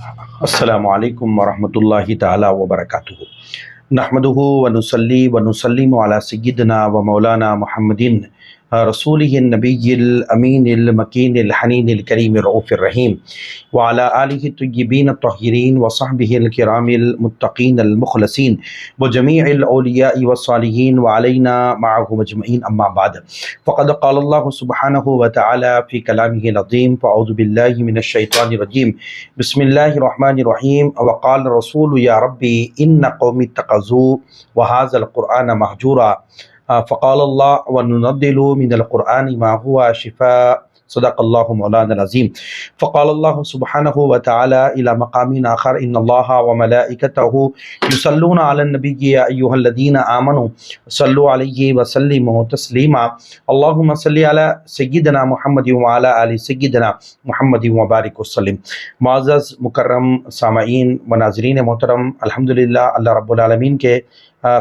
السلام علیکم ورحمۃ اللہ تعالی وبرکاتہ۔ نحمدہ ونصلی ونسلم علی سیدنا و مولانا محمد رسولہ النبی الامین المکین الحنین الکریم الرؤوف الرحیم وعلی آلہ الطیبین الطاہرین وصحبہ الکرام المتقین المخلصین وجمیع الاولیاء والصالحین وعلینا معهم اجمعین، اما بعد فقد قال اللہ سبحانہ وتعالی فی کلامہ العظیم فاعوذ باللہ من الشیطان الرجیم بسم اللہ الرحمن الرحیم وقال رسول یا ربی ان قومی اتخذوا وهذا القرآن مہجورا فقال اللہ وننزل من القرآن ما هو شفاء صدق اللہ مولانا العظیم۔ فقال اللہ سبحانہ وتعالی الی مقام آخر ان اللہ وملائکتہ یصلون علی النبی یا ایھا الذین آمنوا صلوا علیہ وسلموا تسلیما اللہم صلی علی سیدنا محمد وعلی آل سیدنا محمد وبارک وسلم۔ معزز مکرم سامعین و ناظرین محترم، الحمدللہ اللہ رب العالمین کے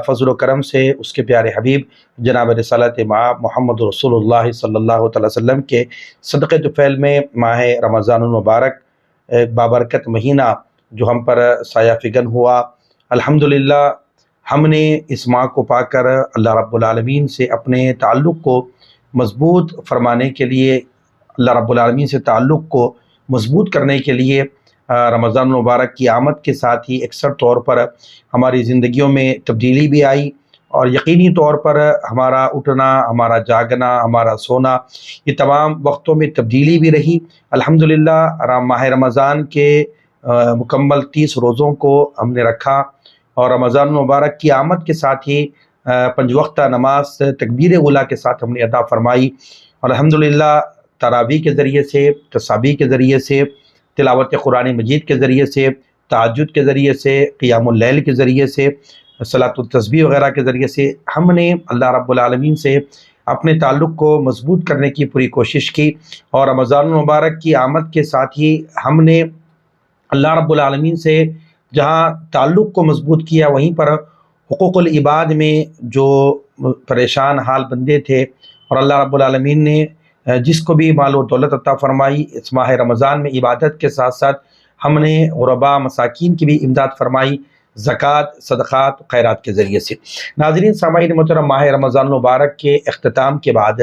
فضل و کرم سے اس کے پیارے حبیب جناب رسالت مآب محمد رسول اللہ صلی اللہ تعالی وسلم کے صدقہ طفیل میں ماہ رمضان المبارک بابرکت مہینہ جو ہم پر سایہ فگن ہوا، الحمدللہ ہم نے اس ماہ کو پا کر اللہ رب العالمین سے اپنے تعلق کو مضبوط فرمانے کے لیے، اللہ رب العالمین سے تعلق کو مضبوط کرنے کے لیے رمضان المبارک کی آمد کے ساتھ ہی اکثر طور پر ہماری زندگیوں میں تبدیلی بھی آئی، اور یقینی طور پر ہمارا اٹھنا، ہمارا جاگنا، ہمارا سونا، یہ تمام وقتوں میں تبدیلی بھی رہی۔ الحمدللہ ماہ رمضان کے مکمل 30 روزوں کو ہم نے رکھا، اور رمضان المبارک کی آمد کے ساتھ ہی 5 وقتہ نماز تکبیر اولیٰ کے ساتھ ہم نے ادا فرمائی، اور الحمدللہ تراویح کے ذریعے سے، تسابیح کے ذریعے سے، تلاوت قرآن مجید کے ذریعے سے، تہجد کے ذریعے سے، قیام اللیل کے ذریعے سے، صلاۃ التسبیح وغیرہ کے ذریعے سے ہم نے اللہ رب العالمین سے اپنے تعلق کو مضبوط کرنے کی پوری کوشش کی، اور رمضان المبارک کی آمد کے ساتھ ہی ہم نے اللہ رب العالمین سے جہاں تعلق کو مضبوط کیا، وہیں پر حقوق العباد میں جو پریشان حال بندے تھے، اور اللہ رب العالمین نے جس کو بھی مال و دولت عطا فرمائی، اس ماہ رمضان میں عبادت کے ساتھ ساتھ ہم نے غرباء مساکین کی بھی امداد فرمائی، زکوٰۃ، صدقات، خیرات کے ذریعے سے۔ ناظرین سامعین محترم، ماہ رمضان المبارک کے اختتام کے بعد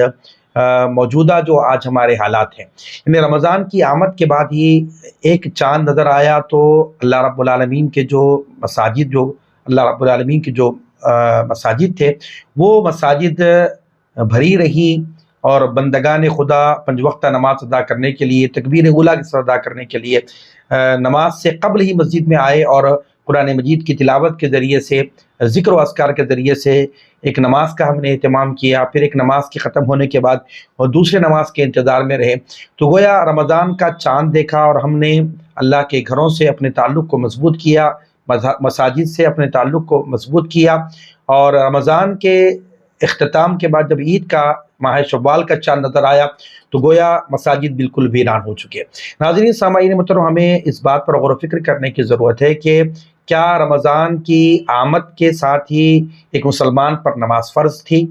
موجودہ جو آج ہمارے حالات ہیں، یعنی رمضان کی آمد کے بعد ہی ایک چاند نظر آیا تو اللہ رب العالمین کے جو مساجد، جو اللہ رب العالمین کے جو مساجد تھے، وہ مساجد بھری رہی، اور بندگان خدا 5 وقتہ نماز ادا کرنے کے لیے، تکبیر اولیٰ کے ساتھ ادا کرنے کے لیے نماز سے قبل ہی مسجد میں آئے، اور قرآن مجید کی تلاوت کے ذریعے سے، ذکر و اذکار کے ذریعے سے ایک نماز کا ہم نے اہتمام کیا، پھر ایک نماز کے ختم ہونے کے بعد اور دوسرے نماز کے انتظار میں رہے، تو گویا رمضان کا چاند دیکھا، اور ہم نے اللہ کے گھروں سے اپنے تعلق کو مضبوط کیا، مساجد سے اپنے تعلق کو مضبوط کیا، اور رمضان کے اختتام کے بعد جب عید کا ماہ شوال کا چاند نظر آیا تو گویا مساجد بالکل ویران ہو چکے۔ ناظرین سامعین محترم، ہمیں اس بات پر غور و فکر کرنے کی ضرورت ہے کہ کیا رمضان کی آمد کے ساتھ ہی ایک مسلمان پر نماز فرض تھی،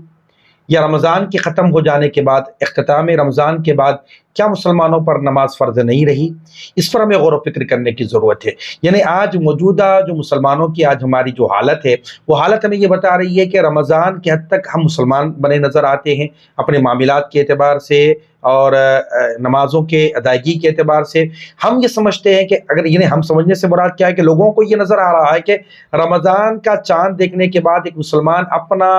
یا رمضان کے ختم ہو جانے کے بعد، اختتام رمضان کے بعد کیا مسلمانوں پر نماز فرض نہیں رہی؟ اس پر ہمیں غور و فکر کرنے کی ضرورت ہے۔ یعنی آج موجودہ جو مسلمانوں کی آج ہماری جو حالت ہے، وہ حالت ہمیں یہ بتا رہی ہے کہ رمضان کے حد تک ہم مسلمان بنے نظر آتے ہیں، اپنے معاملات کے اعتبار سے اور نمازوں کے ادائیگی کے اعتبار سے ہم یہ سمجھتے ہیں کہ اگر یعنی ہم سمجھنے سے مراد کیا ہے کہ لوگوں کو یہ نظر آ رہا ہے کہ رمضان کا چاند دیکھنے کے بعد ایک مسلمان اپنا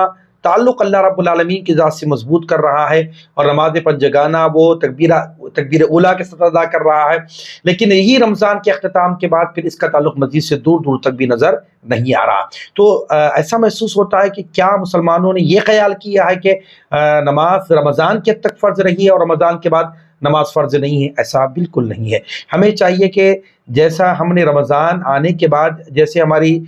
تعلق اللہ رب العالمین کی ذات سے مضبوط کر رہا ہے، اور نماز پنجگانہ وہ تکبیر اولیٰ کے ساتھ ادا کر رہا ہے، لیکن یہی رمضان کے اختتام کے بعد پھر اس کا تعلق مسجد سے دور دور تک بھی نظر نہیں آ رہا۔ تو ایسا محسوس ہوتا ہے کہ کیا مسلمانوں نے یہ خیال کیا ہے کہ نماز رمضان کے حد تک فرض رہی ہے اور رمضان کے بعد نماز فرض نہیں ہے؟ ایسا بالکل نہیں ہے۔ ہمیں چاہیے کہ جیسا ہم نے رمضان آنے کے بعد جیسے ہماری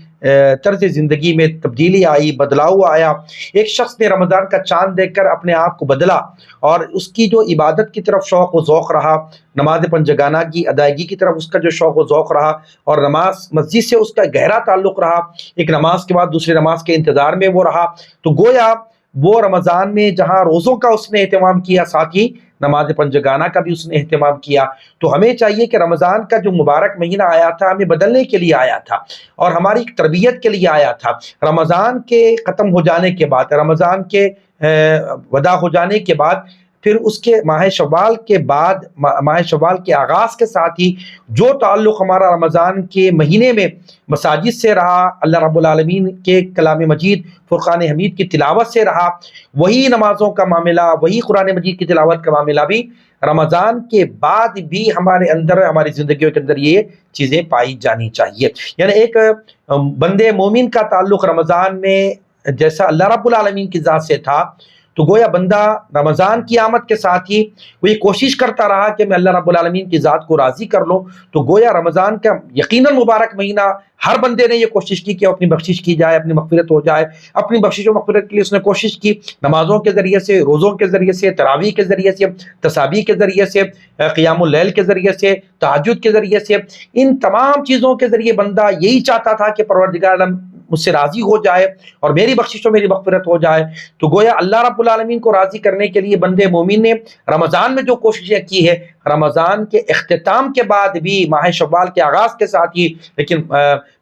طرز زندگی میں تبدیلی آئی، بدلاؤ آیا، ایک شخص نے رمضان کا چاند دیکھ کر اپنے آپ کو بدلا، اور اس کی جو عبادت کی طرف شوق و ذوق رہا، نماز پنجگانہ کی ادائیگی کی طرف اس کا جو شوق و ذوق رہا، اور نماز مسجد سے اس کا گہرا تعلق رہا، ایک نماز کے بعد دوسری نماز کے انتظار میں وہ رہا، تو گویا وہ رمضان میں جہاں روزوں کا اس نے اہتمام کیا، ساتھ ہی نماز پنجگانہ کا بھی اس نے اہتمام کیا۔ تو ہمیں چاہیے کہ رمضان کا جو مبارک مہینہ آیا تھا ہمیں بدلنے کے لیے آیا تھا اور ہماری تربیت کے لیے آیا تھا۔ رمضان کے ختم ہو جانے کے بعد، رمضان کے وداع ہو جانے کے بعد، پھر اس کے ماہ شوال کے بعد، ماہ شوال کے آغاز کے ساتھ ہی جو تعلق ہمارا رمضان کے مہینے میں مساجد سے رہا، اللہ رب العالمین کے کلام مجید فرقان حمید کی تلاوت سے رہا، وہی نمازوں کا معاملہ، وہی قرآن مجید کی تلاوت کا معاملہ بھی رمضان کے بعد بھی ہمارے اندر، ہماری زندگیوں کے اندر یہ چیزیں پائی جانی چاہیے۔ یعنی ایک بندے مومن کا تعلق رمضان میں جیسا اللہ رب العالمین کی ذات سے تھا، تو گویا بندہ رمضان کی آمد کے ساتھ ہی وہ یہ کوشش کرتا رہا کہ میں اللہ رب العالمین کی ذات کو راضی کر لوں۔ تو گویا رمضان کا یقیناً مبارک مہینہ ہر بندے نے یہ کوشش کی کہ اپنی بخشش کی جائے، اپنی مغفرت ہو جائے۔ اپنی بخشش و مغفرت کے لیے اس نے کوشش کی، نمازوں کے ذریعے سے، روزوں کے ذریعے سے، تراویح کے ذریعے سے، تسابیح کے ذریعے سے، قیام اللیل کے ذریعے سے، تہجد کے ذریعے سے، ان تمام چیزوں کے ذریعے بندہ یہی چاہتا تھا کہ پروردگار عالم مجھ سے راضی ہو جائے اور میری بخشش و میری مغفرت ہو جائے۔ تو گویا اللہ رب العالمین کو راضی کرنے کے لیے بندے مومن نے رمضان میں جو کوششیں کی ہے، رمضان کے اختتام کے بعد بھی، ماہ شوال کے آغاز کے ساتھ ہی، لیکن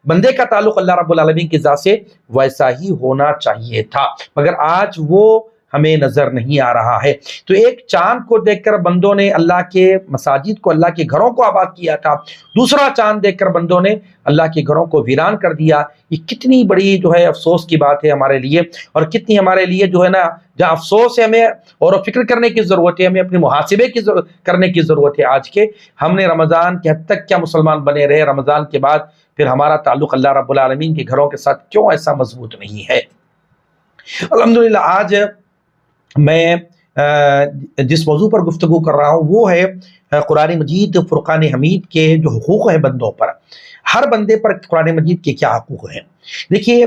بندے کا تعلق اللہ رب العالمین کی ذات سے ویسا ہی ہونا چاہیے تھا، مگر آج وہ ہمیں نظر نہیں آ رہا ہے۔ تو ایک چاند کو دیکھ کر بندوں نے اللہ کے مساجد کو، اللہ کے گھروں کو آباد کیا تھا، دوسرا چاند دیکھ کر بندوں نے اللہ کے گھروں کو ویران کر دیا۔ یہ کتنی بڑی جو ہے افسوس کی بات ہے ہمارے لیے، اور کتنی ہمارے لیے جو ہے نا جہاں افسوس ہے، ہمیں اور فکر کرنے کی ضرورت ہے، ہمیں اپنے محاسبے کی کرنے کی ضرورت ہے آج کے ہم نے رمضان کے حد تک کیا مسلمان بنے رہے، رمضان کے بعد پھر ہمارا تعلق اللہ رب العالمین کے گھروں کے ساتھ کیوں ایسا مضبوط نہیں ہے۔ الحمدللہ آج میں جس موضوع پر گفتگو کر رہا ہوں وہ ہے قرآن مجید فرقان حمید کے جو حقوق ہیں بندوں پر، ہر بندے پر قرآن مجید کے کیا حقوق ہیں۔ دیکھیے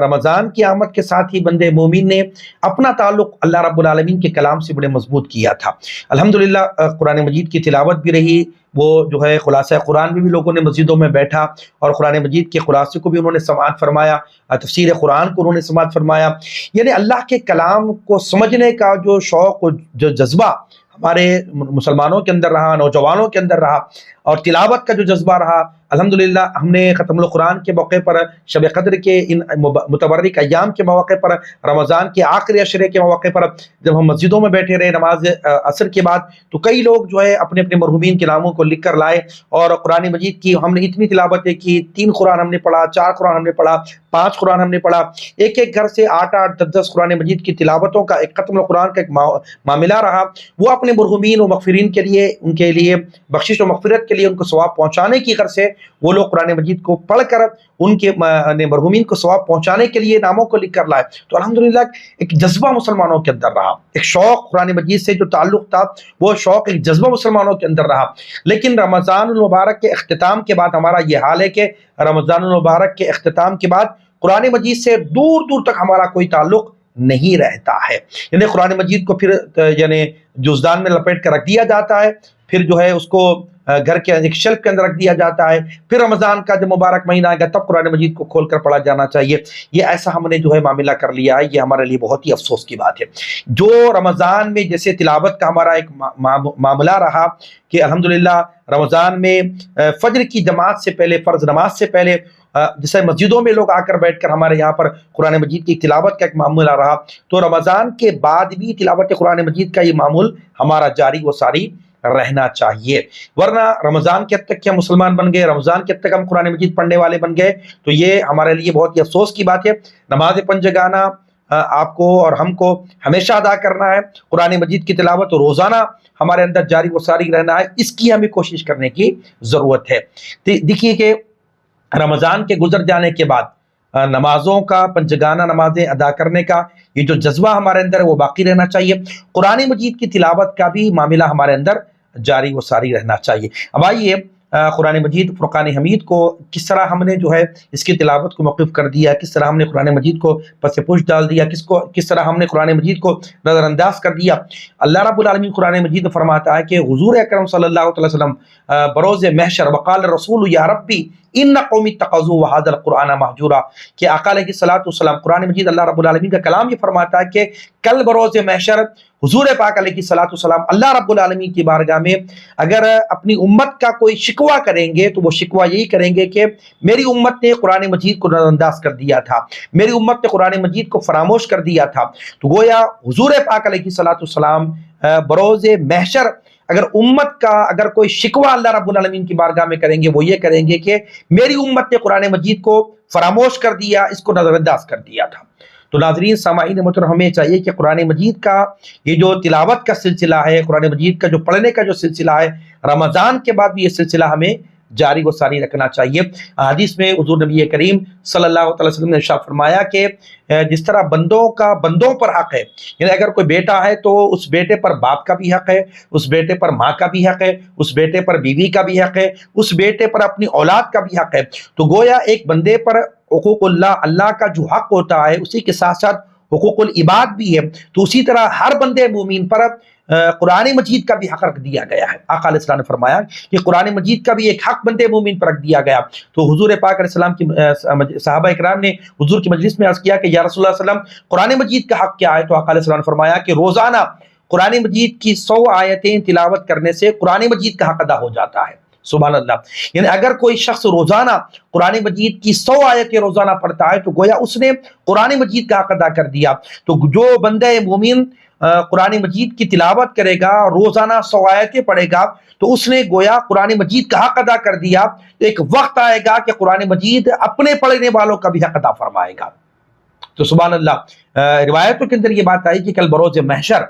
رمضان کی آمد کے ساتھ ہی بندے مومن نے اپنا تعلق اللہ رب العالمین کے کلام سے بڑے مضبوط کیا تھا۔ الحمدللہ قرآن مجید کی تلاوت بھی رہی، وہ جو ہے خلاصہ قرآن بھی لوگوں نے مسجدوں میں بیٹھا اور قرآن مجید کے خلاصے کو بھی انہوں نے سماعت فرمایا، تفسیر قرآن کو انہوں نے سماعت فرمایا۔ یعنی اللہ کے کلام کو سمجھنے کا جو شوق و جو جذبہ ہمارے مسلمانوں کے اندر رہا، نوجوانوں کے اندر رہا، اور تلاوت کا جو جذبہ رہا، الحمدللہ ہم نے ختم القرآن کے موقع پر، شب قدر کے ان متبرک ایام کے مواقع پر، رمضان کے آخری عشرے کے مواقع پر جب ہم مسجدوں میں بیٹھے رہے نماز عصر کے بعد، تو کئی لوگ جو ہے اپنے اپنے مرحومین کے ناموں کو لکھ کر لائے، اور قرآن مجید کی ہم نے اتنی تلاوتیں کی، 3 قرآن ہم نے پڑھا، 4 قرآن ہم نے پڑھا، 5 قرآن ہم نے پڑھا، ایک ایک گھر سے 8-8 10-10 قرآن مجید کی تلاوتوں کا ایک ختم القرآن کا ایک معاملہ رہا۔ وہ اپنے مرحومین و مغفرین کے لیے، ان کے لیے بخشش و مغفرت کے لیے، ان کو ثواب پہنچانے کی غرض سے وہ لوگ قرآن مجید کو پڑھ کر ان کے مرحومین کو ثواب پہنچانے کے لیے ناموں کو لکھ کر لائے۔ تو الحمدللہ ایک جذبہ مسلمانوں کے اندر رہا، ایک شوق قرآن مجید سے جو تعلق تھا، وہ شوق ایک جذبہ مسلمانوں کے اندر رہا۔ لیکن رمضان المبارک کے اختتام کے بعد ہمارا یہ حال ہے کہ رمضان المبارک کے اختتام کے بعد قرآن مجید سے دور دور تک ہمارا کوئی تعلق نہیں رہتا ہے۔ یعنی قرآن مجید کو پھر یعنی جزدان میں لپیٹ کر رکھ دیا جاتا ہے، پھر جو ہے اس کو گھر کے ایک شیلف کے اندر رکھ دیا جاتا ہے، پھر رمضان کا جب مبارک مہینہ آئے گا تب قرآن مجید کو کھول کر پڑھا جانا چاہیے۔ یہ ایسا ہم نے جو ہے معاملہ کر لیا ہے، یہ ہمارے لیے بہت ہی افسوس کی بات ہے۔ جو رمضان میں جیسے تلاوت کا ہمارا ایک معاملہ رہا کہ الحمدللہ رمضان میں فجر کی جماعت سے پہلے، فرض نماز سے پہلے، جیسے مسجدوں میں لوگ آ کر بیٹھ کر ہمارے یہاں پر قرآن مجید کی تلاوت کا ایک معمول رہا، تو رمضان کے بعد بھی تلاوت قرآن مجید کا یہ معمول ہمارا جاری و ساری رہنا چاہیے۔ ورنہ رمضان کے حد تک کیا مسلمان بن گئے، رمضان کے حد تک ہم قرآن مجید پڑھنے والے بن گئے، تو یہ ہمارے لیے بہت ہی افسوس کی بات ہے۔ نماز پنجگانہ آپ کو اور ہم کو ہمیشہ ادا کرنا ہے، قرآن مجید کی تلاوت روزانہ ہمارے اندر جاری و ساری رہنا ہے، اس کی ہمیں کوشش کرنے کی ضرورت ہے۔ دیکھیے کہ رمضان کے گزر جانے کے بعد نمازوں کا، پنجگانہ نمازیں ادا کرنے کا یہ جو جذبہ ہمارے اندر ہے وہ باقی رہنا چاہیے، قرآن مجید کی تلاوت کا بھی معاملہ ہمارے اندر جاری و ساری رہنا چاہیے۔ اب آئیے قرآن مجید فرقان حمید کو کس طرح ہم نے جو ہے اس کی تلاوت کو موقف کر دیا، کس طرح ہم نے قرآن مجید کو پس پوش ڈال دیا، کس طرح ہم نے قرآن مجید کو نظر انداز کر دیا۔ اللہ رب العالمین قرآن مجید میں فرماتا ہے کہ حضور اکرم صلی اللہ علیہ وسلم بروز محشر وقال الرسول یا ربی ان قومی اتخذوا وهذا القرآن مہجورا، کہ آقا علیہ الصلوۃ والسلام قرآن مجید اللہ رب العالمین کا کلام یہ فرماتا ہے کہ کل بروز محشر حضور پاک علیہ الصلوۃ والسلام اللہ رب العالمین کی بارگاہ میں اگر اپنی امت کا کوئی شکوہ کریں گے تو وہ شکوہ یہی کریں گے کہ میری امت نے قرآن مجید کو نظر انداز کر دیا تھا، میری امت نے قرآن مجید کو فراموش کر دیا تھا۔ تو گویا حضور پاک علیہ الصلوۃ والسلام بروز محشر اگر امت کا اگر کوئی شکوہ اللہ رب العالمین کی بارگاہ میں کریں گے وہ یہ کریں گے کہ میری امت نے قرآن مجید کو فراموش کر دیا، اس کو نظر انداز کر دیا تھا۔ تو ناظرین سامعین محترم، ہمیں چاہیے کہ قرآن مجید کا یہ جو تلاوت کا سلسلہ ہے، قرآن مجید کا جو پڑھنے کا جو سلسلہ ہے، رمضان کے بعد بھی یہ سلسلہ ہمیں جاری و ساری رکھنا چاہیے۔ حدیث میں حضور نبی کریم صلی اللہ علیہ وسلم نے ارشاد فرمایا کہ جس طرح بندوں پر حق ہے، یعنی اگر کوئی بیٹا ہے تو اس بیٹے پر باپ کا بھی حق ہے، اس بیٹے پر ماں کا بھی حق ہے، اس بیٹے پر بیوی کا بھی حق ہے، اس بیٹے پر اپنی اولاد کا بھی حق ہے۔ تو گویا ایک بندے پر حقوق اللہ کا جو حق ہوتا ہے اسی کے ساتھ ساتھ حقوق العباد بھی ہے، تو اسی طرح ہر بندے مومن پر قرآن مجید کا بھی حق رکھ دیا گیا ہے۔ آقا علیہ السلام نے فرمایا کہ قرآن مجید کا بھی ایک حق بندے مومن پر رکھ دیا گیا۔ تو حضور پاک علیہ السلام کی صحابہ اکرام نے حضور کی مجلس میں عرض کیا کہ یا رسول اللہ صلی اللہ علیہ وسلم قرآن مجید کا حق کیا ہے؟ تو آقا علیہ السلام نے فرمایا کہ روزانہ قرآن مجید کی 100 آیتیں تلاوت کرنے سے قرآن مجید کا حق ادا ہو جاتا ہے۔ سبحان اللہ، یعنی اگر کوئی شخص روزانہ قرآن مجید کی 100 آیتیں روزانہ پڑھتا ہے تو گویا اس نے قرآن مجید کا حق ادا کر دیا۔ تو جو بندہ مومن قرآن مجید کی تلاوت کرے گا، روزانہ 100 آیتیں پڑھے گا، تو اس نے گویا قرآن مجید کا حق ادا کر دیا۔ ایک وقت آئے گا کہ قرآن مجید اپنے پڑھنے والوں کا بھی حق ادا فرمائے گا۔ تو سبحان اللہ، روایتوں کے اندر یہ بات آئی کہ کل بروز محشر،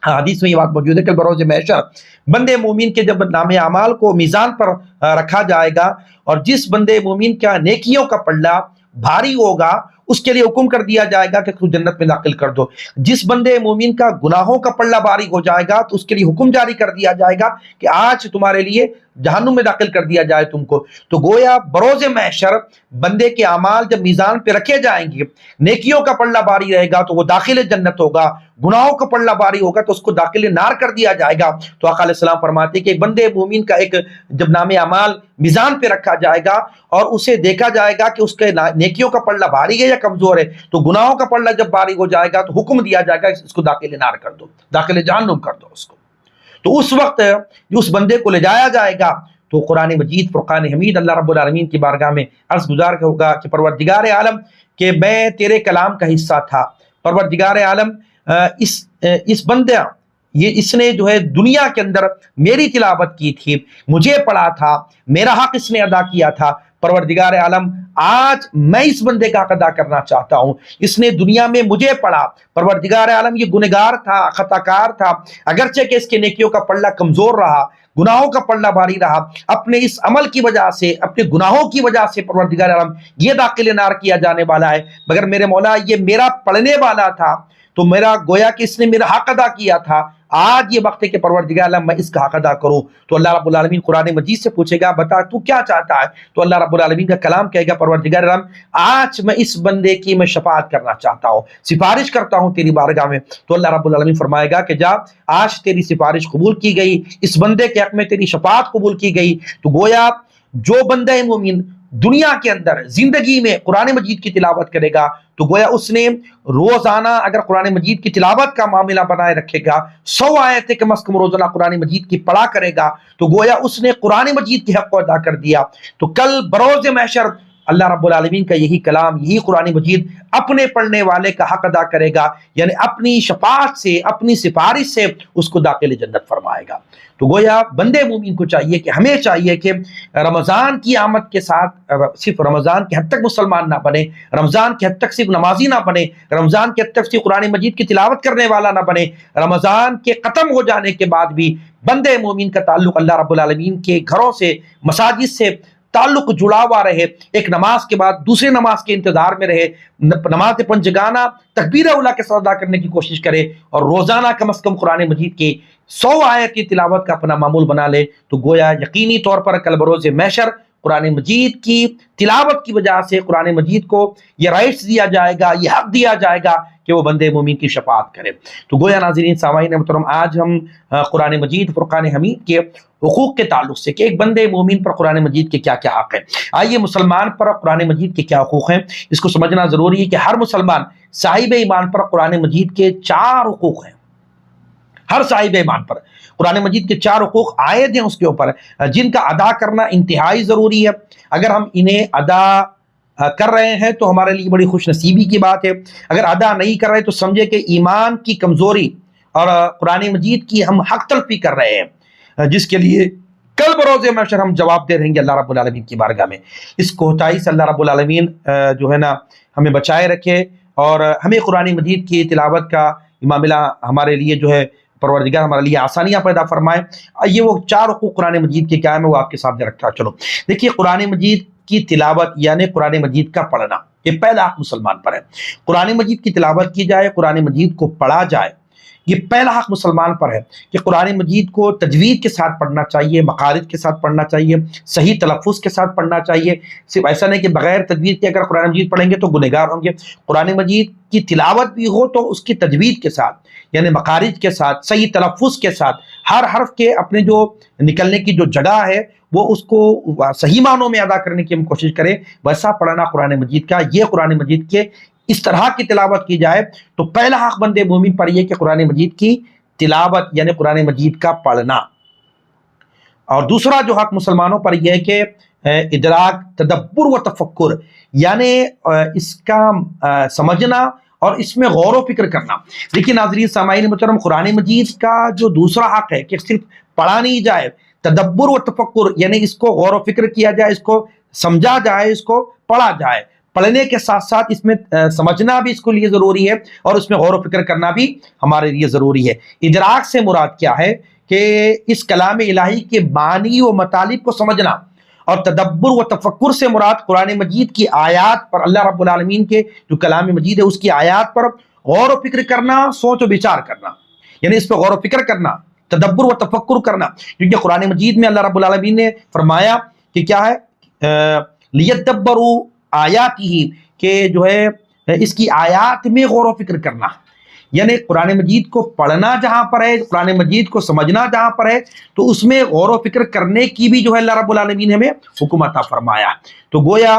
حدیث میں یہ بات موجود ہے کہ بروز محشر بندے مومن کے جب نام اعمال کو میزان پر رکھا جائے گا اور جس بندے مومن کا نیکیوں کا پلڑا بھاری ہوگا اس کے لیے حکم کر دیا جائے گا کہ تو جنت میں داخل کر دو، جس بندے مومن کا گناہوں کا پلڑا بھاری ہو جائے گا تو اس کے لیے حکم جاری کر دیا جائے گا کہ آج تمہارے لیے جہنم میں داخل کر دیا جائے تم کو۔ تو گویا بروز محشر بندے کے اعمال جب میزان پہ رکھے جائیں گے، نیکیوں کا پلڑا بھاری رہے گا تو وہ داخل جنت ہوگا، گناہوں کا پلڑا بھاری ہوگا تو اس کو داخل نار کر دیا جائے گا۔ تو آقا علیہ السلام فرماتے ہیں کہ ایک بندے مومن کا ایک جب نام اعمال میزان پہ رکھا جائے گا اور اسے دیکھا جائے گا کہ اس کے نیکیوں کا پلڑا بھاری ہے یا کمزور ہے، تو گناہوں کا پلڑا جب بھاری ہو جائے گا تو حکم دیا جائے گا اس کو داخل نار کر دو، داخل جہنم کر دو اس کو۔ تو اس وقت اس بندے کو لے جایا جائے گا تو قرآن مجید فرقان حمید اللہ رب العالمین کی بارگاہ میں عرض گزار ہوگا کہ پروردگار عالم کہ میں تیرے کلام کا حصہ تھا، پروردگار عالم اس بندہ اس نے جو ہے دنیا کے اندر میری تلاوت کی تھی، مجھے پڑھا تھا، میرا حق اس نے ادا کیا تھا، پروردگار عالم آج میں اس بندے کا حق ادا کرنا چاہتا ہوں، اس نے دنیا میں مجھے پڑھا، پروردگار عالم یہ گنہگار تھا، خطا کار تھا، اگرچہ کہ اس کے نیکیوں کا پلڑا کمزور رہا، گناہوں کا پلڑا بھاری رہا، اپنے اس عمل کی وجہ سے، اپنے گناہوں کی وجہ سے پروردگار عالم یہ داخل نار کیا جانے والا ہے، مگر میرے مولا یہ میرا پڑھنے والا تھا تو میرا گویا کہ اس نے میرا حق ادا کیا تھا، آج یہ وقت ہے کہ پروردگار عالم میں اس کا حق ادا کروں۔ تو اللہ رب العالمین قرآن مجید سے پوچھے گا بتا تو کیا چاہتا ہے؟ تو اللہ رب العالمین کا کلام کہے گا پروردگار عالم آج میں اس بندے کی میں شفاعت کرنا چاہتا ہوں، سفارش کرتا ہوں تیری بارگاہ میں۔ تو اللہ رب العالمین فرمائے گا کہ جا آج تیری سفارش قبول کی گئی، اس بندے کے حق میں تیری شفاعت قبول کی گئی۔ تو گویا جو بندہ مومن دنیا کے اندر زندگی میں قرآن مجید کی تلاوت کرے گا تو گویا اس نے روزانہ اگر قرآن مجید کی تلاوت کا معاملہ بنائے رکھے گا، 100 آیتیں کم از کم روزانہ قرآن مجید کی پڑھا کرے گا تو گویا اس نے قرآن مجید کے حق کو ادا کر دیا۔ تو کل بروز محشر اللہ رب العالمین کا یہی کلام، یہی قرآن مجید اپنے پڑھنے والے کا حق ادا کرے گا، یعنی اپنی شفاعت سے، اپنی سفارش سے اس کو داخل جنت فرمائے گا۔ تو گویا بندے مومن کو چاہیے کہ ہمیں چاہیے کہ رمضان کی آمد کے ساتھ صرف رمضان کے حد تک مسلمان نہ بنے، رمضان کے حد تک صرف نمازی نہ بنے، رمضان کے حد تک صرف قرآن مجید کی تلاوت کرنے والا نہ بنے، رمضان کے ختم ہو جانے کے بعد بھی بندے مومن کا تعلق اللہ رب العالمین کے گھروں سے، مساجد سے تعلق جڑا ہوا رہے، ایک نماز کے بعد دوسرے نماز کے انتظار میں رہے، نماز پنجگانہ تکبیر اولیٰ کے ساتھ ادا کرنے کی کوشش کرے، اور روزانہ کم از کم قرآن مجید کی 100 آیت کی تلاوت کا اپنا معمول بنا لے، تو گویا یقینی طور پر کل بروز محشر قرآن مجید کی تلاوت کی وجہ سے قرآن مجید کو یہ رائٹس دیا جائے گا، یہ حق دیا جائے گا کہ وہ بندے مومن کی شفاعت کرے۔ تو گویا ناظرین سامعین محترم، آج ہم قرآن مجید فرقان حمید کے حقوق کے تعلق سے کہ ایک بندے مومن پر قرآن مجید کے کیا کیا حق ہیں، آئیے مسلمان پر قرآن مجید کے کیا حقوق ہیں اس کو سمجھنا ضروری ہے کہ ہر مسلمان صاحب ایمان پر قرآن مجید کے 4 حقوق ہیں۔ ہر صاحب ایمان پر قرآن مجید کے 4 حقوق عائد ہیں اس کے اوپر، جن کا ادا کرنا انتہائی ضروری ہے۔ اگر ہم انہیں ادا کر رہے ہیں تو ہمارے لیے بڑی خوش نصیبی کی بات ہے، اگر ادا نہیں کر رہے تو سمجھے کہ ایمان کی کمزوری اور قرآن مجید کی ہم حق تلفی کر رہے ہیں، جس کے لیے کل بروز محشر ہم جواب دے رہیں گے اللہ رب العالمین کی بارگاہ میں۔ اس کوتاہی سے اللہ رب العالمین جو ہے نا ہمیں بچائے رکھے، اور ہمیں قرآن مجید کی تلاوت کا معاملہ ہمارے لیے جو ہے پروردگار ہمارے لیے آسانیاں پیدا فرمائے۔ یہ وہ 4 حقوق قرآن مجید کے کیا ہے، میں وہ آپ کے سامنے رکھتا چلو۔ دیکھیے، قرآن مجید کی تلاوت یعنی قرآن مجید کا پڑھنا، یہ پہلا حق مسلمان پر ہے۔ قرآن مجید کی تلاوت کی جائے، قرآن مجید کو پڑھا جائے، یہ پہلا حق مسلمان پر ہے کہ قرآن مجید کو تجوید کے ساتھ پڑھنا چاہیے، مخارج کے ساتھ پڑھنا چاہیے، صحیح تلفظ کے ساتھ پڑھنا چاہیے۔ صرف ایسا نہیں کہ بغیر تجوید کے اگر قرآن مجید پڑھیں گے تو گنہگار ہوں گے۔ قرآن مجید کی تلاوت بھی ہو تو اس کی تجوید کے ساتھ یعنی مخارج کے ساتھ، صحیح تلفظ کے ساتھ، ہر حرف کے اپنے جو نکلنے کی جو جگہ ہے وہ اس کو صحیح معنوں میں ادا کرنے کی ہم کوشش کریں، ویسا پڑھنا قرآن مجید کا۔ یہ قرآن مجید کے اس طرح کی تلاوت کی جائے تو پہلا حق بندے مومن پر یہ کہ قرآن مجید کی تلاوت یعنی قرآن مجید کا پڑھنا، اور دوسرا جو حق مسلمانوں پر یہ ہے کہ ادراک، تدبر و تفکر یعنی اس کا سمجھنا اور اس میں غور و فکر کرنا۔ لیکن ناظرین سامعین محترم، قرآن مجید کا جو دوسرا حق ہے کہ صرف پڑھا نہیں جائے، تدبر و تفکر یعنی اس کو غور و فکر کیا جائے، اس کو سمجھا جائے، اس کو پڑھا جائے۔ پڑھنے کے ساتھ ساتھ اس میں سمجھنا بھی اس کے لیے ضروری ہے، اور اس میں غور و فکر کرنا بھی ہمارے لیے ضروری ہے۔ ادراک سے مراد کیا ہے کہ اس کلام الہی کے معنی و مطالب کو سمجھنا، اور تدبر و تفکر سے مراد قرآن مجید کی آیات پر، اللہ رب العالمین کے جو کلام مجید ہے اس کی آیات پر غور و فکر کرنا، سوچ و بچار کرنا، یعنی اس پہ غور و فکر کرنا، تدبر و تفکر کرنا۔ کیونکہ قرآن مجید میں اللہ رب العالمین نے فرمایا کہ کیا ہے، لیدبروا آیاتہ، کہ جو ہے اس کی آیات میں غور و فکر کرنا، یعنی قرآن مجید کو پڑھنا جہاں پر ہے، قرآن مجید کو سمجھنا جہاں پر ہے، تو اس میں غور و فکر کرنے کی بھی جو ہے اللہ رب العالمین نے ہمیں حکم عطا فرمایا۔ تو گویا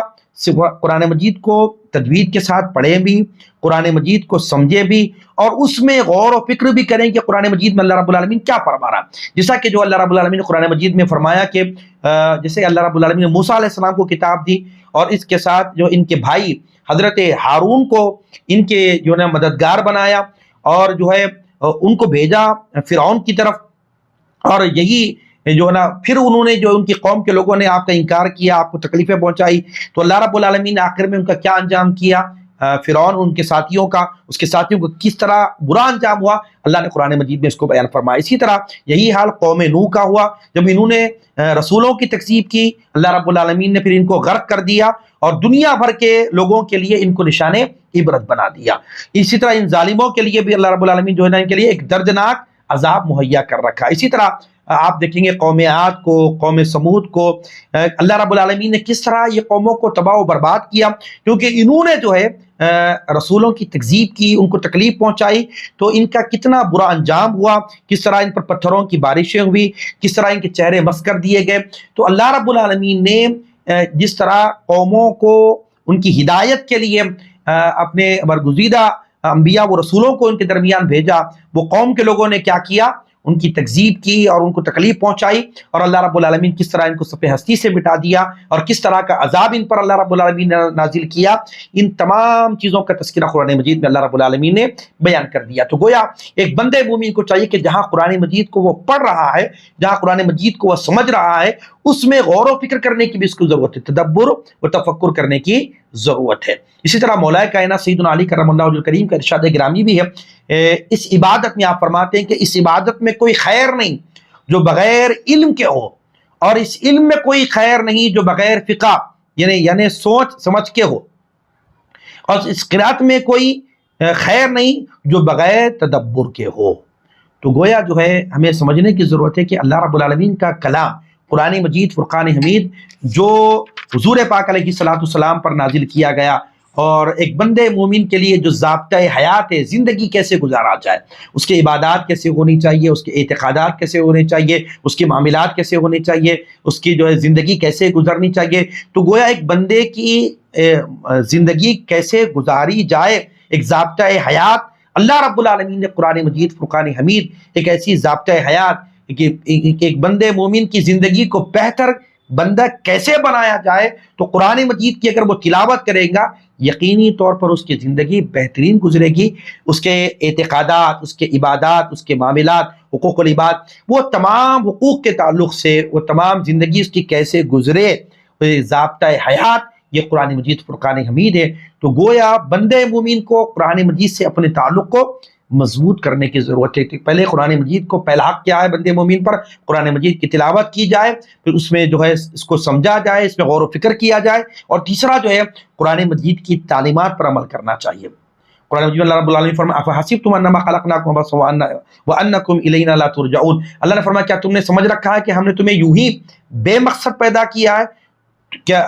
قرآن مجید کو تجوید کے ساتھ پڑھیں بھی، قرآن مجید کو سمجھیں بھی، اور اس میں غور و فکر بھی کریں کہ قرآن مجید میں اللہ رب العالمین کیا فرما رہا ہے۔ جیسا کہ جو اللہ رب العالمین نے قرآن مجید میں فرمایا کہ جیسے اللہ رب العالمین نے موسیٰ علیہ السلام کو کتاب دی، اور اس کے ساتھ جو ان کے بھائی حضرت ہارون کو ان کے جو ہے مددگار بنایا، اور جو ہے ان کو بھیجا فرعون کی طرف، اور یہی جو ہے نا پھر انہوں نے جو ان کی قوم کے لوگوں نے آپ کا انکار کیا، آپ کو تکلیفیں پہنچائی، تو اللہ رب العالمین نے آخر میں ان کا کیا انجام کیا، فرعون ان کے ساتھیوں کا، اس کے ساتھیوں کو کس طرح برا انجام ہوا، اللہ نے قرآن مجید میں اس کو بیان فرمایا۔ اسی طرح یہی حال قوم نوح کا ہوا، جب انہوں نے رسولوں کی تکذیب کی، اللہ رب العالمین نے پھر ان کو غرق کر دیا، اور دنیا بھر کے لوگوں کے لیے ان کو نشان عبرت بنا دیا۔ اسی طرح ان ظالموں کے لیے بھی اللہ رب العالمین جو ہے نا ان کے لیے ایک دردناک عذاب مہیا کر رکھا۔ اسی طرح آپ دیکھیں گے قوم عاد کو، قوم سمود کو، اللہ رب العالمین نے کس طرح یہ قوموں کو تباہ و برباد کیا، کیونکہ انہوں نے جو ہے رسولوں کی تکذیب کی، ان کو تکلیف پہنچائی، تو ان کا کتنا برا انجام ہوا، کس طرح ان پر پتھروں کی بارشیں ہوئی، کس طرح ان کے چہرے مس کر دیے گئے۔ تو اللہ رب العالمین نے جس طرح قوموں کو ان کی ہدایت کے لیے اپنے برگزیدہ انبیاء و رسولوں کو ان کے درمیان بھیجا، وہ قوم کے لوگوں نے کیا کیا، ان کی تکذیب کی اور ان کو تکلیف پہنچائی، اور اللہ رب العالمین کس طرح ان کو صفحہ ہستی سے مٹا دیا، اور کس طرح کا عذاب ان پر اللہ رب العالمین نے نازل کیا۔ ان تمام چیزوں کا تذکرہ قرآن مجید میں اللہ رب العالمین نے بیان کر دیا۔ تو گویا ایک بندے مومن کو چاہیے کہ جہاں قرآن مجید کو وہ پڑھ رہا ہے، جہاں قرآن مجید کو وہ سمجھ رہا ہے، اس میں غور و فکر کرنے کی بھی اس کو ضرورت ہے، تدبر و تفکر کرنے کی ضرورت ہے۔ اسی طرح مولا کائنات سیدنا علی کرم اللہ وجہ الکریم کا ارشاد گرامی بھی ہے، اس عبادت میں آپ فرماتے ہیں کہ اس عبادت میں کوئی خیر نہیں جو بغیر علم کے ہو، اور اس علم میں کوئی خیر نہیں جو بغیر فقہ یعنی سوچ سمجھ کے ہو، اور اس قرات میں کوئی خیر نہیں جو بغیر تدبر کے ہو۔ تو گویا جو ہے ہمیں سمجھنے کی ضرورت ہے کہ اللہ رب العالمین کا کلام قرآن مجید فرقان حمید جو حضور پاک علیہ الصلوۃ والسلام پر نازل کیا گیا، اور ایک بندے مومن کے لیے جو ضابطۂ حیات ہے، زندگی کیسے گزارا جائے، اس کے عبادات کیسے ہونی چاہیے، اس کے اعتقادات کیسے ہونے چاہیے، اس کے معاملات کیسے ہونے چاہیے، اس کی جو ہے زندگی کیسے گزرنی چاہیے، تو گویا ایک بندے کی زندگی کیسے گزاری جائے، ایک ضابطۂ حیات اللہ رب العالمین نے قرآن مجید فرقان حمید ایک ایسی ضابطۂ حیات کہ ایک بندے مومن کی زندگی کو بہتر بندہ کیسے بنایا جائے، تو قرآن مجید کی اگر وہ تلاوت کرے گا یقینی طور پر اس کی زندگی بہترین گزرے گی، اس کے اعتقادات، اس کے عبادات، اس کے معاملات، حقوق العباد، وہ تمام حقوق کے تعلق سے وہ تمام زندگی اس کی کیسے گزرے، ضابطۂ حیات یہ قرآن مجید فرقان حمید ہے۔ تو گویا بندے مومن کو قرآن مجید سے اپنے تعلق کو مضبوط کرنے کی ضرورت ہے کہ پہلے قرآن مجید کو پہلا حق کیا ہے بندے مومن پر، قرآن مجید کی تلاوت کی جائے، پھر اس میں جو ہے اس کو سمجھا جائے، اس میں غور و فکر کیا جائے، اور تیسرا جو ہے قرآن مجید کی تعلیمات پر عمل کرنا چاہیے۔ قرآن مجید میں اللہ رب العالمین فرمایا افحسبتم انما خلقناکم عبثا وانکم الینا لا ترجعون، اللہ نے فرمایا کیا تم نے سمجھ رکھا ہے کہ ہم نے تمہیں یوں ہی بے مقصد پیدا کیا ہے کیا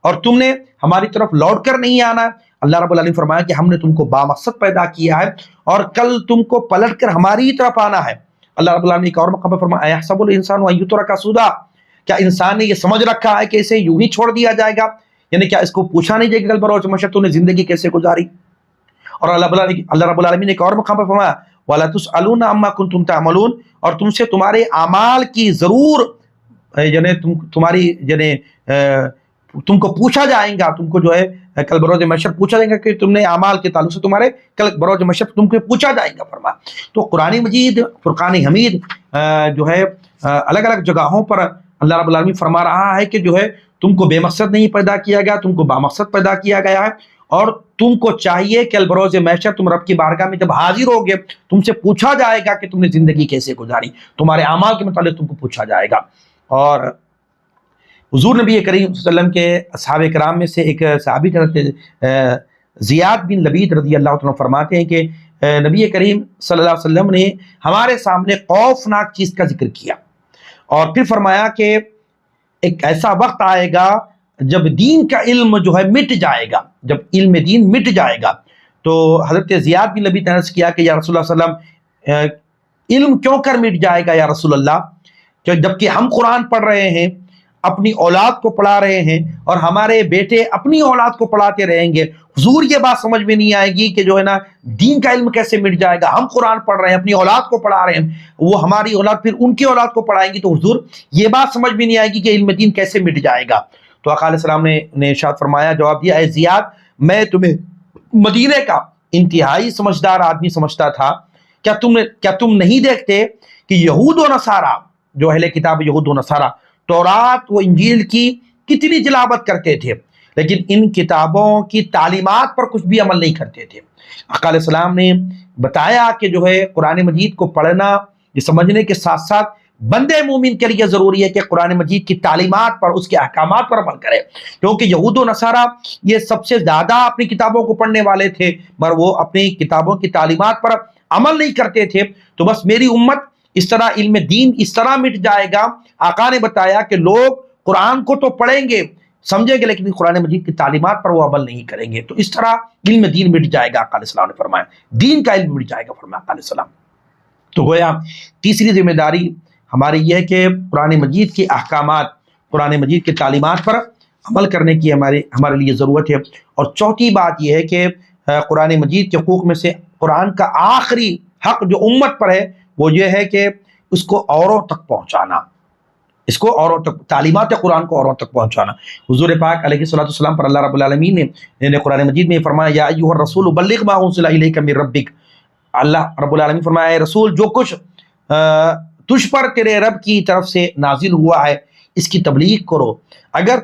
اور تم نے ہماری طرف لوٹ کر نہیں آنا ہے؟ اللہ رب العالمین فرمایا کہ ہم نے تم کو بامقصد پیدا کیا ہے اور کل تم کو پلٹ کر ہماری طرف آنا ہے۔ اللہ رب العالمین ایک اور مقام پر فرمایا اَیَحْسَبُ الْإِنسَانُ أَن يُتْرَكَ سُدًى، کیا انسان نے یہ سمجھ رکھا ہے کہ اسے یوں ہی چھوڑ دیا جائے گا، یعنی کیا اس کو پوچھا نہیں جائے گا کل بروز محشر تو نے زندگی کیسے گزاری؟ اور اللہ رب العالمین ایک اور مقام پر فرمایا وَلَا تُسْأَلُونَ عَمَّا كُنتُمْ تَعْمَلُونَ، اور تم سے تمہارے اعمال کی ضرور تم کو پوچھا جائے گا، تم کو جو ہے کل بروز محشر پوچھا جائے گا کہ تم نے اعمال کے تعلق سے تمہارے کل بروز محشر تم کو پوچھا جائے گا فرمایا۔ تو قرآن مجید فرقان حمید جو ہے الگ الگ جگہوں پر اللہ رب العالمین فرما رہا ہے کہ جو ہے تم کو بے مقصد نہیں پیدا کیا گیا، تم کو بامقصد پیدا کیا گیا ہے، اور تم کو چاہیے کہ البروز محشر تم رب کی بارگاہ میں جب حاضر ہوگے تم سے پوچھا جائے گا کہ تم نے زندگی کیسے گزاری، تمہارے اعمال کے متعلق تم کو پوچھا جائے گا۔ اور حضور نبی کریم صلی اللہ علیہ وسلم کے اصحاب کرام میں سے ایک صحابی حضرت زیاد بن لبید رضی اللہ عنہ فرماتے ہیں کہ نبی کریم صلی اللہ علیہ وسلم نے ہمارے سامنے خوفناک چیز کا ذکر کیا، اور پھر فرمایا کہ ایک ایسا وقت آئے گا جب دین کا علم جو ہے مٹ جائے گا، جب علم دین مٹ جائے گا۔ تو حضرت زیاد بن لبید نے عرض کیا کہ یا رسول اللہ صلی اللہ علیہ وسلم علم کیوں کر مٹ جائے گا یا رسول اللہ، کہ جبکہ ہم قرآن پڑھ رہے ہیں، اپنی اولاد کو پڑھا رہے ہیں، اور ہمارے بیٹے اپنی اولاد کو پڑھاتے رہیں گے، حضور یہ بات سمجھ میں نہیں آئے گی کہ جو ہے نا دین کا علم کیسے مٹ جائے گا، ہم قرآن پڑھ رہے ہیں، اپنی اولاد کو پڑھا رہے ہیں، وہ ہماری اولاد پھر ان کی اولاد کو پڑھائیں گی، تو حضور یہ بات سمجھ میں نہیں آئے گی کہ علم دین کیسے مٹ جائے گا۔ تو آقا علیہ السلام نے ارشاد فرمایا، جواب دیا، اے زیاد میں تمہیں مدینے کا انتہائی سمجھدار آدمی سمجھتا تھا، کیا تم نہیں دیکھتے کہ یہود و نصارہ، جو اہل کتاب یہود و نصارہ تورات و انجیل کی کتنی تلاوت کرتے تھے لیکن ان کتابوں کی تعلیمات پر کچھ بھی عمل نہیں کرتے تھے۔ آقا علیہ السلام نے بتایا کہ جو ہے قرآن مجید کو پڑھنا یہ سمجھنے کے ساتھ ساتھ بندے مومن کے لیے ضروری ہے کہ قرآن مجید کی تعلیمات پر، اس کے احکامات پر عمل کرے، کیونکہ یہود و نصارہ یہ سب سے زیادہ اپنی کتابوں کو پڑھنے والے تھے مگر وہ اپنی کتابوں کی تعلیمات پر عمل نہیں کرتے تھے۔ تو بس میری امت اس طرح علم دین اس طرح مٹ جائے گا، آقا نے بتایا کہ لوگ قرآن کو تو پڑھیں گے سمجھیں گے لیکن قرآن مجید کی تعلیمات پر وہ عمل نہیں کریں گے، تو اس طرح علم دین مٹ جائے گا، آقا علیہ السلام نے فرمایا، دین کا علم مٹ جائے گا فرمایا آقا علیہ السلام۔ تو گویا تیسری ذمہ داری ہماری یہ ہے کہ قرآن مجید کے احکامات، قرآن مجید کی تعلیمات پر عمل کرنے کی ہمارے لیے ضرورت ہے۔ اور چوتھی بات یہ ہے کہ قرآن مجید کے حقوق میں سے قرآن کا آخری حق جو امت پر ہے وہ یہ ہے کہ اس کو اوروں تک پہنچانا، اس کو اوروں تک، تعلیمات قرآن کو اوروں تک پہنچانا۔ حضور پاک علیہ الصلوۃ والسلام پر اللہ رب العالمین نے قرآن مجید میں فرمایا یا ایھا الرسول بلغ ما انزل الیک من ربک، اللہ رب العالمین فرمایا اے رسول جو کچھ تجھ پر تیرے رب کی طرف سے نازل ہوا ہے اس کی تبلیغ کرو، اگر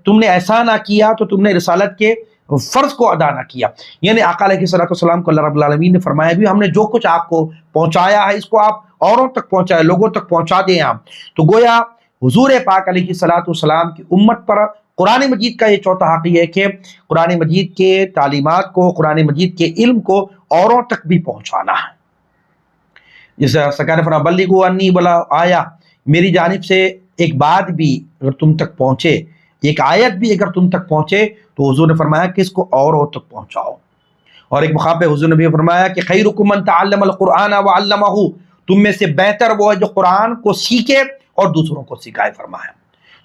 تم نے ایسا نہ کیا تو تم نے رسالت کے فرض کو ادا نہ کیا، یعنی آقا علیہ الصلوۃ والسلام کو اللہ رب العالمین نے فرمایا بھی ہم نے جو کچھ آپ کو پہنچایا ہے اس کو آپ اوروں تک پہنچائے، لوگوں تک پہنچا دیں آپ۔ تو گویا حضور پاک علیہ الصلوۃ والسلام کی امت پر قرآن مجید کا یہ چوتھا حق یہ ہے کہ قرآن مجید کے تعلیمات کو، قرآن مجید کے علم کو اوروں تک بھی پہنچانا ہے۔ جیسے سرکار نے فرمایا بلغوا انی ولا آیا، میری جانب سے ایک بات بھی اگر تم تک پہنچے، ایک آیت بھی اگر تم تک پہنچے تو حضور نے فرمایا کہ اس کو اوروں تک پہنچاؤ۔ اور ایک مقام پہ حضور نے بھی فرمایا کہ خیرکم من تعلم القرآن وعلمہ، تم میں سے بہتر وہ ہے جو قرآن کو سیکھے اور دوسروں کو سکھائے فرمایا۔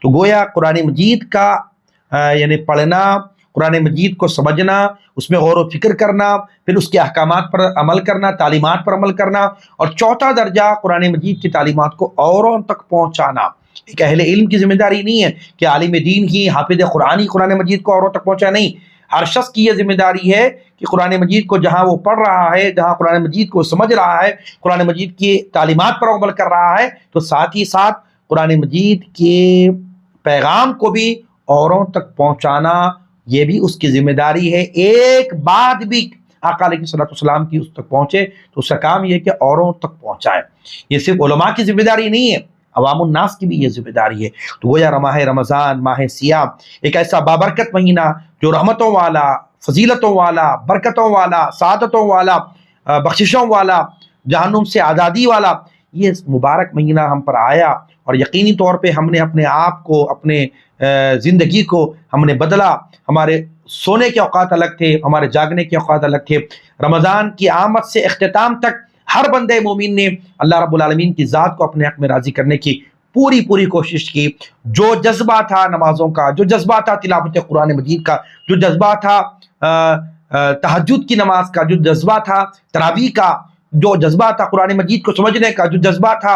تو گویا قرآن مجید کا یعنی پڑھنا، قرآن مجید کو سمجھنا، اس میں غور و فکر کرنا، پھر اس کے احکامات پر عمل کرنا، تعلیمات پر عمل کرنا، اور چوتھا درجہ قرآن مجید کی تعلیمات کو اوروں تک پہنچانا۔ ایک اہل علم کی ذمہ داری نہیں ہے کہ عالم دین ہی، حافظ قرآن ہی قرآن مجید کو اوروں تک پہنچا، نہیں، ہر شخص کی یہ ذمہ داری ہے کہ قرآن مجید کو جہاں وہ پڑھ رہا ہے، جہاں قرآن مجید کو سمجھ رہا ہے، قرآن مجید کی تعلیمات پر عمل کر رہا ہے، تو ساتھ ہی ساتھ قرآن مجید کے پیغام کو بھی اوروں تک پہنچانا یہ بھی اس کی ذمہ داری ہے۔ ایک بات بھی آقا علیہ الصلوۃ والسلام کی اس تک پہنچے تو اس کا کام یہ ہے کہ اوروں تک پہنچائے۔ یہ صرف علماء کی ذمہ داری نہیں ہے، عوام الناس کی بھی یہ ذمہ داری ہے۔ تو گویا ماہ رمضان، ماہ سیام، ایک ایسا بابرکت مہینہ جو رحمتوں والا، فضیلتوں والا، برکتوں والا، سعادتوں والا، بخششوں والا، جہنم سے آزادی والا، یہ مبارک مہینہ ہم پر آیا، اور یقینی طور پہ ہم نے اپنے آپ کو، اپنے زندگی کو ہم نے بدلا۔ ہمارے سونے کے اوقات الگ تھے، ہمارے جاگنے کے اوقات الگ تھے۔ رمضان کی آمد سے اختتام تک ہر بندے مومن نے اللہ رب العالمین کی ذات کو اپنے حق میں راضی کرنے کی پوری کوشش کی۔ جو جذبہ تھا نمازوں کا، جو جذبہ تھا تلاوت قرآن مجید کا، جو جذبہ تھا تہجد کی نماز کا، جو جذبہ تھا تراویح کا، جو جذبہ تھا قرآن مجید کو سمجھنے کا، جو جذبہ تھا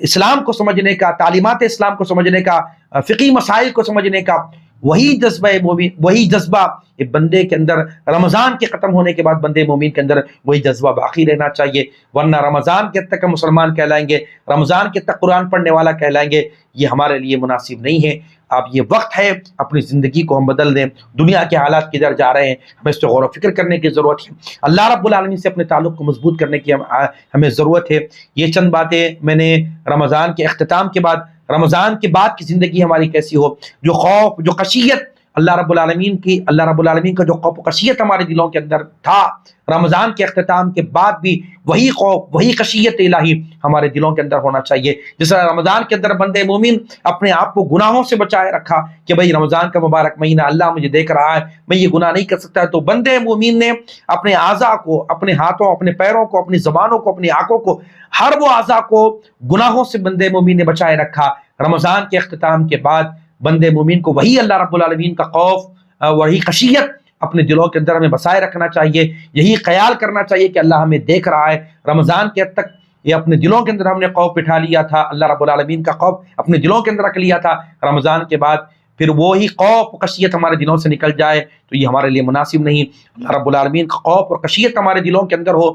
اسلام کو سمجھنے کا، تعلیمات اسلام کو سمجھنے کا، فقہی مسائل کو سمجھنے کا، وہی جذبہ مومن، وہی جذبہ ایک بندے کے اندر رمضان کے ختم ہونے کے بعد بندے مومن کے اندر وہی جذبہ باقی رہنا چاہیے، ورنہ رمضان کے تک ہم مسلمان کہلائیں گے، رمضان کے تک قرآن پڑھنے والا کہلائیں گے، یہ ہمارے لیے مناسب نہیں ہے۔ اب یہ وقت ہے اپنی زندگی کو ہم بدل دیں۔ دنیا کے حالات کدھر جا رہے ہیں، ہمیں اس پہ غور و فکر کرنے کی ضرورت ہے۔ اللہ رب العالمین سے اپنے تعلق کو مضبوط کرنے کی ہمیں ضرورت ہے۔ یہ چند باتیں میں نے رمضان کے اختتام کے بعد، رمضان کے بعد کی زندگی ہماری کیسی ہو، جو خوف، جو خشیت اللہ رب العالمین کا جو خوف و خشیت ہمارے دلوں کے اندر تھا، رمضان کے اختتام کے بعد بھی وہی خوف، وہی خشیت الہی ہمارے دلوں کے اندر ہونا چاہیے۔ جس طرح رمضان کے اندر بندے مومن اپنے آپ کو گناہوں سے بچائے رکھا کہ بھئی رمضان کا مبارک مہینہ، اللہ مجھے دیکھ رہا ہے، میں یہ گناہ نہیں کر سکتا، تو بندے مومن نے اپنے اعضاء کو، اپنے ہاتھوں، اپنے پیروں کو، اپنی زبانوں کو، اپنی آنکھوں کو، ہر وہ اعضاء کو گناہوں سے بندے مومن نے بچائے رکھا۔ رمضان کے اختتام کے بعد بندے مومن کو وہی اللہ رب العالمین کا خوف، وہی خشیت اپنے دلوں کے اندر ہمیں بسائے رکھنا چاہیے۔ یہی خیال کرنا چاہیے کہ اللہ ہمیں دیکھ رہا ہے۔ رمضان کے حد تک یہ اپنے دلوں کے اندر ہم نے خوف بٹھا لیا تھا، اللہ رب العالمین کا خوف اپنے دلوں کے اندر رکھ لیا تھا، رمضان کے بعد پھر وہی خوف و خشیت ہمارے دلوں سے نکل جائے تو یہ ہمارے لیے مناسب نہیں۔ اللہ رب العالمین کا خوف اور خشیت ہمارے دلوں کے اندر ہو،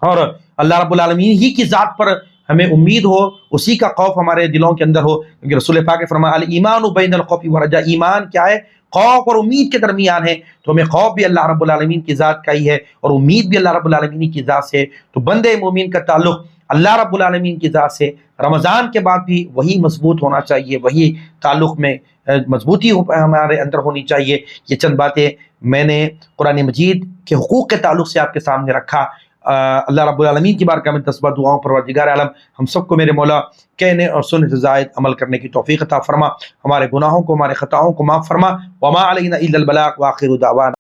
اور اللہ رب العالمین ہی کی ذات پر ہمیں امید ہو، اسی کا خوف ہمارے دلوں کے اندر ہو، کیونکہ رسول پاک نے فرمایا الایمان بین الخوف والرجاء، ایمان کیا ہے؟ خوف اور امید کے درمیان ہے۔ تو ہمیں خوف بھی اللہ رب العالمین کی ذات کا ہی ہے اور امید بھی اللہ رب العالمین کی ذات سے۔ تو بندے مومن کا تعلق اللہ رب العالمین کی ذات سے رمضان کے بعد بھی وہی مضبوط ہونا چاہیے، وہی تعلق میں مضبوطی ہمارے اندر ہونی چاہیے۔ یہ چند باتیں میں نے قرآن مجید کے حقوق کے تعلق سے آپ کے سامنے رکھا۔ اللہ رب العالمین کی بارگاہ میں تسبیح دعاؤں، پروردگار عالم ہم سب کو میرے مولا کہنے اور سننے سے زائد عمل کرنے کی توفیق عطا فرما، ہمارے گناہوں کو، ہمارے خطاؤں کو معاف فرما۔ وما علینا الا البلاغ، وآخر دعوانا